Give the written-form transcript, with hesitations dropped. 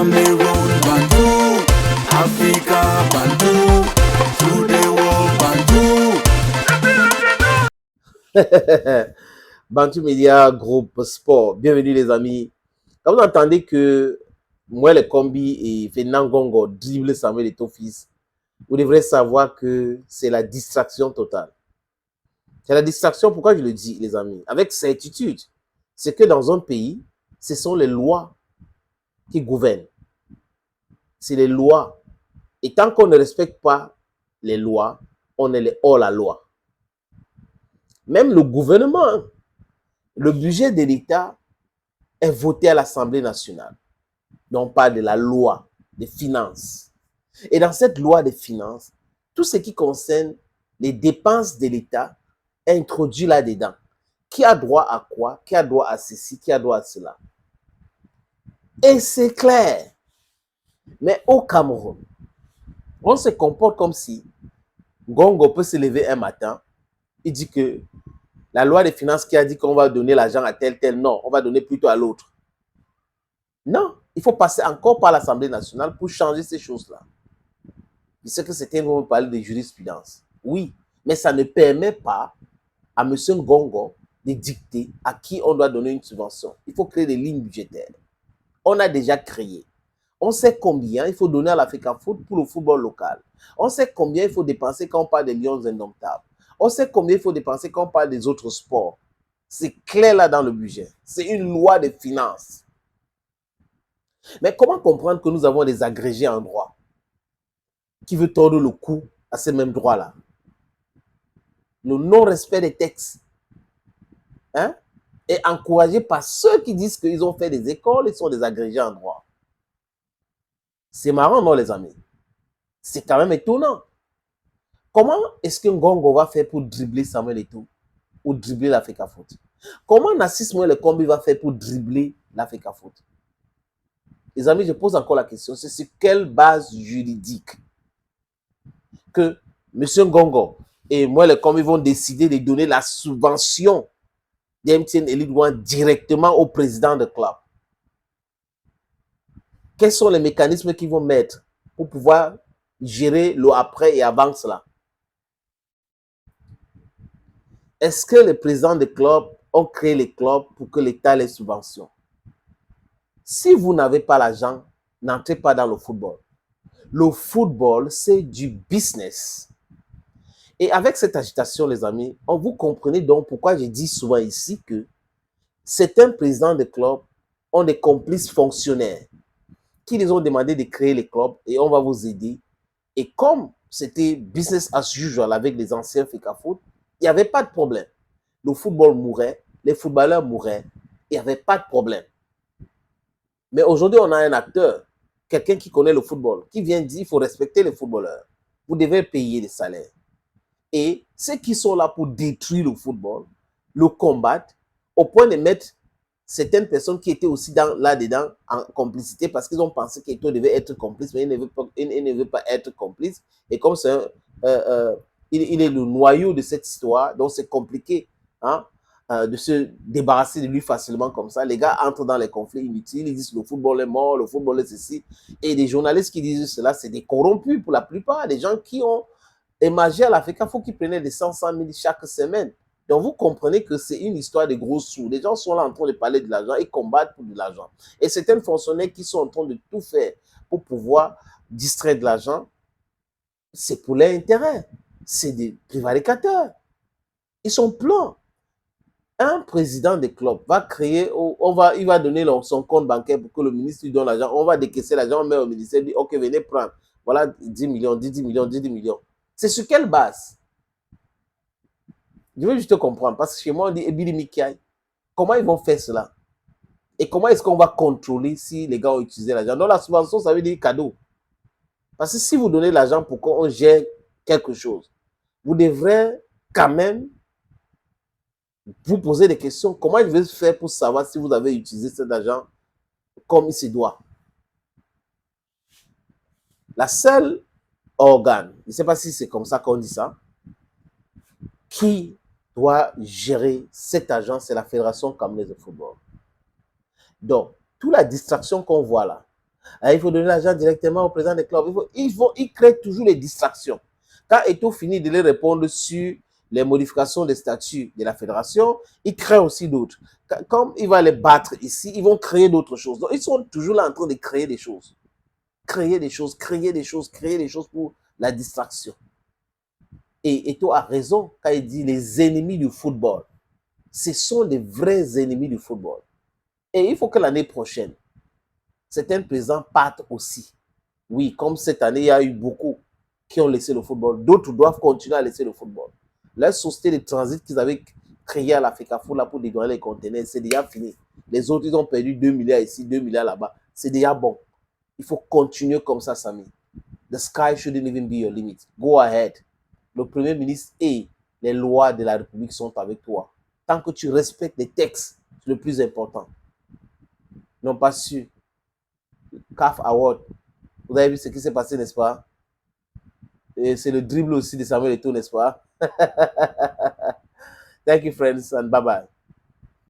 Cameroon, Bantou, Africa, Bantou, through the world, Bantou. Bantu Media Group Sport. Bienvenue les amis. Quand vous entendez que moi le combi et Fernand Gongo dribble Samuel Eto'o fils, vous devrez savoir que c'est la distraction totale. C'est la distraction, pourquoi je le dis les amis? Avec certitude. C'est que dans un pays, ce sont les lois qui gouvernent. C'est les lois. Et tant qu'on ne respecte pas les lois, on est hors la loi. Même le gouvernement, le budget de l'État est voté à l'Assemblée nationale. Donc, on parle de la loi des finances. Et dans cette loi des finances, tout ce qui concerne les dépenses de l'État est introduit là-dedans. Qui a droit à quoi? Qui a droit à ceci? Qui a droit à cela? Et c'est clair. Mais au Cameroun, on se comporte comme si Gongo peut se lever un matin, il dit que la loi des finances qui a dit qu'on va donner l'argent à tel, non, on va donner plutôt à l'autre. Non, il faut passer encore par l'Assemblée nationale pour changer ces choses-là. Je sais que certains vont me parler de jurisprudence. Oui, mais ça ne permet pas à M. Gongo de dicter à qui on doit donner une subvention. Il faut créer des lignes budgétaires. On a déjà créé. On sait combien il faut donner à l'Africa Foot pour le football local. On sait combien il faut dépenser quand on parle des Lions indomptables. On sait combien il faut dépenser quand on parle des autres sports. C'est clair là dans le budget. C'est une loi de finances. Mais comment comprendre que nous avons des agrégés en droit qui veut tordre le cou à ces mêmes droits-là? Le non-respect des textes est encouragé par ceux qui disent qu'ils ont fait des écoles et sont des agrégés en droit. C'est marrant, non, les amis? C'est quand même étonnant. Comment est-ce que Ngongo va faire pour dribbler Samuel Eto'o ou dribbler l'Africa Foot? Comment Narcisse Moelle Kombi va faire pour dribbler l'Africa Foot? Les amis, je pose encore la question, c'est sur quelle base juridique que M. Ngongo et Moelle Kombi vont décider de donner la subvention d'MTN Elite One directement au président de club? Quels sont les mécanismes qu'ils vont mettre pour pouvoir gérer le après et avant cela? Est-ce que les présidents de clubs ont créé les clubs pour que l'État les subventionne? Si vous n'avez pas l'argent, n'entrez pas dans le football. Le football, c'est du business. Et avec cette agitation, les amis, vous comprenez donc pourquoi je dis souvent ici que certains présidents de clubs ont des complices fonctionnaires qui les ont demandé de créer les clubs et on va vous aider. Et comme c'était business as usual avec les anciens Africa Foot, il n'y avait pas de problème. Le football mourait, les footballeurs mouraient, il n'y avait pas de problème. Mais aujourd'hui, on a un acteur, quelqu'un qui connaît le football, qui vient dire qu'il faut respecter les footballeurs. Vous devez payer des salaires. Et ceux qui sont là pour détruire le football, le combattre, au point de mettre certaines personnes qui étaient aussi là-dedans en complicité parce qu'ils ont pensé qu'Eto'o devait être complice, mais il ne veut pas être complice. Et comme c'est il est le noyau de cette histoire, donc c'est compliqué de se débarrasser de lui facilement comme ça. Les gars entrent dans les conflits inutiles, ils disent le football est mort, le football est ceci. Et des journalistes qui disent cela, c'est des corrompus pour la plupart, des gens qui ont émergé à l'Afrique, il faut qu'ils prenaient des 100 000 chaque semaine. Donc, vous comprenez que c'est une histoire de gros sous. Les gens sont là en train de parler de l'argent et combattent pour de l'argent. Et certains fonctionnaires qui sont en train de tout faire pour pouvoir distraire de l'argent, c'est pour leur intérêt. C'est des prévaricateurs. Ils sont pleins. Un président de club va créer, il va donner son compte bancaire pour que le ministre lui donne l'argent. On va décaisser l'argent, on met au ministère, dit ok, venez prendre. Voilà 10 millions, 10 millions, 10 millions. C'est sur quelle base? Je veux juste comprendre, parce que chez moi, on dit Ebili Mikiai. Comment ils vont faire cela? Et comment est-ce qu'on va contrôler si les gars ont utilisé l'argent? Donc, la subvention, ça veut dire cadeau. Parce que si vous donnez l'argent pour qu'on gère quelque chose, vous devrez quand même vous poser des questions. Comment je vais faire pour savoir si vous avez utilisé cet argent comme il se doit? La seule organe, je ne sais pas si c'est comme ça qu'on dit ça, qui doit gérer cet argent, c'est la Fédération camerounaise de football. Donc, toute la distraction qu'on voit là, Il faut donner l'argent directement au président des clubs. Ils créent toujours les distractions. Quand Eto'o finit de les répondre sur les modifications des statuts de la fédération, ils créent aussi d'autres. Comme il va les battre ici, ils vont créer d'autres choses. Donc, ils sont toujours là en train de créer des choses. Créer des choses, créer des choses, créer des choses pour la distraction. Et Eto'o a raison quand il dit les ennemis du football. Ce sont les vrais ennemis du football. Et il faut que l'année prochaine, certains présidents partent aussi. Oui, comme cette année, il y a eu beaucoup qui ont laissé le football. D'autres doivent continuer à laisser le football. La société de transit qu'ils avaient créée à la FECAFO là pour dégager les conteneurs, c'est déjà fini. Les autres, ils ont perdu 2 milliards ici, 2 milliards là-bas. C'est déjà bon. Il faut continuer comme ça, Samy. The sky shouldn't even be your limit. Go ahead. Le Premier ministre et les lois de la République sont avec toi. Tant que tu respectes les textes, c'est le plus important. Non pas sûr. CAF Award. Vous avez vu ce qui s'est passé, n'est-ce pas? Et c'est le dribble aussi de Samuel Eto'o, n'est-ce pas? Thank you, friends, and bye-bye.